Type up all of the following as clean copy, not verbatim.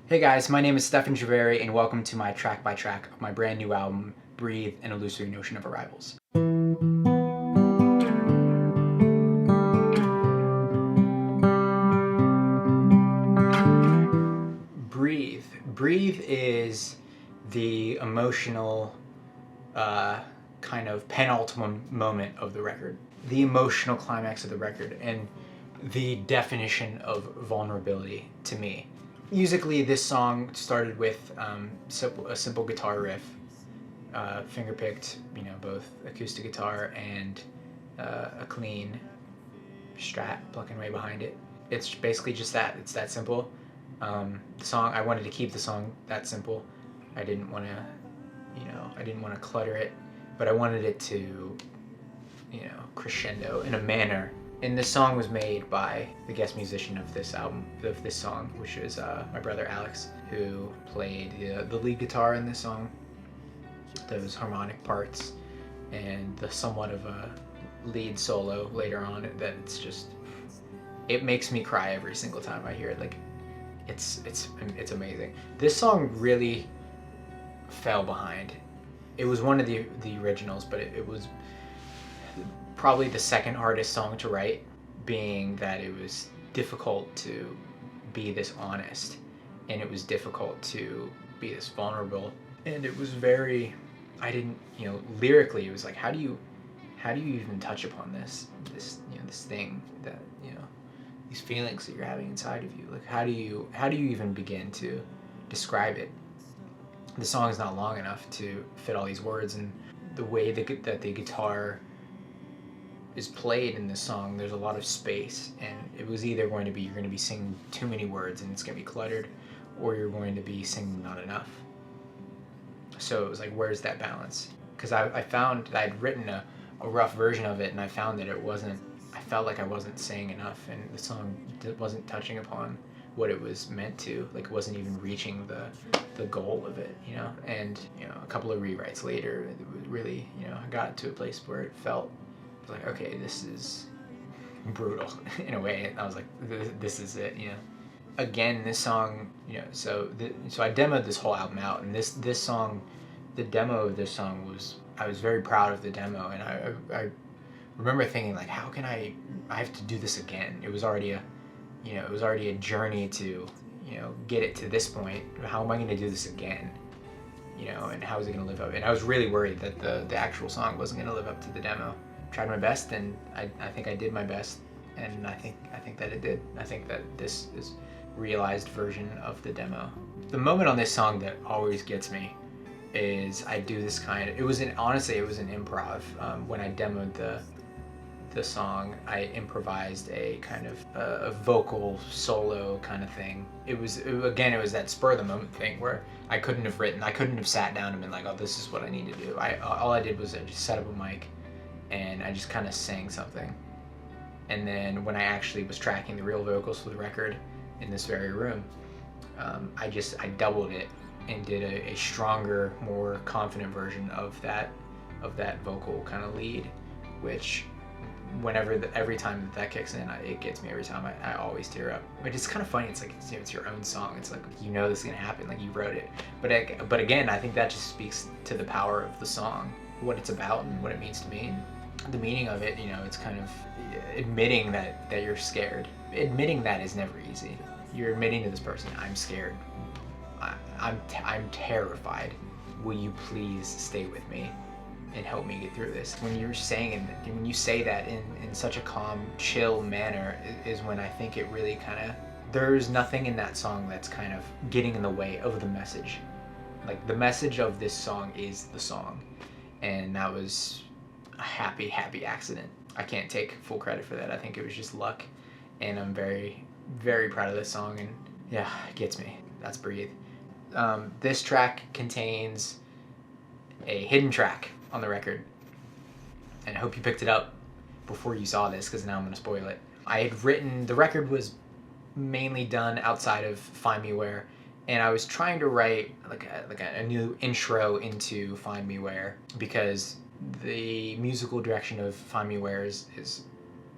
Hey guys, my name is Stefan Triveri and welcome to my track by track of my brand new album, Breathe, an Illusory Notion of Arrivals. Breathe. Breathe is the emotional kind of penultimate moment of the record. The emotional climax of the record and the definition of vulnerability to me. Musically, this song started with a simple guitar riff, finger-picked, both acoustic guitar and a clean Strat plucking way behind it. It's basically just that. It's that simple. The song, I wanted to keep the song that simple. I didn't want to clutter it, but I wanted it to, crescendo in a manner. And this song was made by the guest musician of this album, of this song, which is my brother Alex, who played the lead guitar in this song, those harmonic parts, and the somewhat of a lead solo later on. That it makes me cry every single time I hear it. Like, it's amazing. This song really fell behind. It was one of the originals, but it was probably the second hardest song to write, being that it was difficult to be this honest, and it was difficult to be this vulnerable, and it was very, lyrically it was like, how do you even touch upon this thing that, these feelings that you're having inside of you? Like, how do you even begin to describe it? The song is not long enough to fit all these words, and the way that the guitar is played in this song, there's a lot of space, and it was either going to be you're going to be singing too many words and it's going to be cluttered, or you're going to be singing not enough. So it was like, where's that balance? Because I found that I'd written a rough version of it, and I found that I felt like I wasn't saying enough, and the song wasn't touching upon what it was meant to. Like, it wasn't even reaching the goal of it, and a couple of rewrites later, it was really, I got to a place where it felt like, okay, this is brutal in a way. And I was like, this is it, Again, this song, so I demoed this whole album out, and this song, the demo of this song I was very proud of the demo, and I remember thinking, like, how can I have to do this again? It was already a journey to, get it to this point. How am I going to do this again? And how is it going to live up? And I was really worried that the actual song wasn't going to live up to the demo. Tried my best, and I think I did my best, and I think that it did. I think that this is a realized version of the demo. The moment on this song that always gets me is I do this honestly it was an improv. When I demoed the song, I improvised a kind of a vocal solo kind of thing. It was that spur of the moment thing where I couldn't have sat down and been like, oh, this is what I need to do. All I did was I just set up a mic and I just kind of sang something. And then when I actually was tracking the real vocals for the record in this very room, I doubled it and did a stronger, more confident version of that vocal kind of lead, which every time that kicks in, it gets me every time. I always tear up. But it's kind of funny. It's like, it's your own song. It's like, this is gonna happen. Like, you wrote it. But again, I think that just speaks to the power of the song, what it's about and what it means to me. And the meaning of it, it's kind of admitting that you're scared. Admitting that is never easy. You're admitting to this person, I'm scared. I'm terrified. Will you please stay with me and help me get through this? When you say that in such a calm, chill manner is when I think it really kind of, there's nothing in that song that's kind of getting in the way of the message. Like, the message of this song is the song, and that was a happy accident. I can't take full credit for that. I think it was just luck, and I'm very, very proud of this song, and yeah, it gets me. That's Breathe. This track contains a hidden track on the record, and I hope you picked it up before you saw this, because now I'm going to spoil it. The record was mainly done outside of Find Me Where, and I was trying to write like a new intro into Find Me Where, because the musical direction of Find Me Where is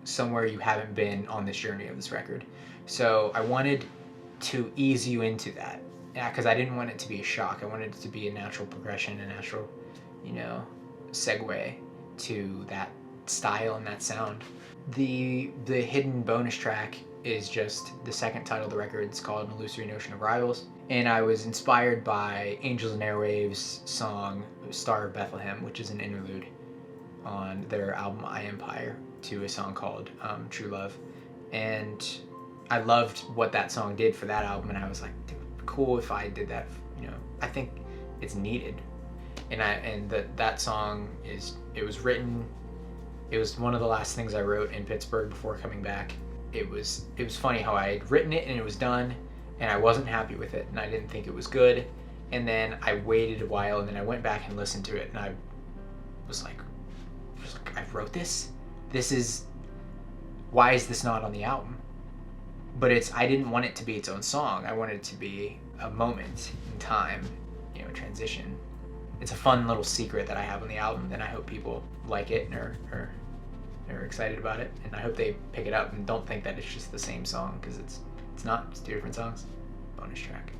somewhere you haven't been on this journey of this record. So I wanted to ease you into that. Yeah, because I didn't want it to be a shock. I wanted it to be a natural progression, a natural, segue to that style and that sound. The hidden bonus track is just the second title of the record. It's called An Illusory Notion of Arrivals. And I was inspired by Angels and Airwaves' song Star of Bethlehem, which is an interlude on their album I Empire, to a song called True Love. And I loved what that song did for that album, and I was like, dude, cool if I did that. I think it's needed. And that song it was written. It was one of the last things I wrote in Pittsburgh before coming back. It was funny how I had written it and it was done, and I wasn't happy with it, and I didn't think it was good. And then I waited a while, and then I went back and listened to it, and I was like, I wrote this. Why is this not on the album? But I didn't want it to be its own song. I wanted it to be a moment in time, transition. It's a fun little secret that I have on the album, and I hope people like it and are excited about it. And I hope they pick it up and don't think that it's just the same song, because it's not. It's two different songs. Bonus track.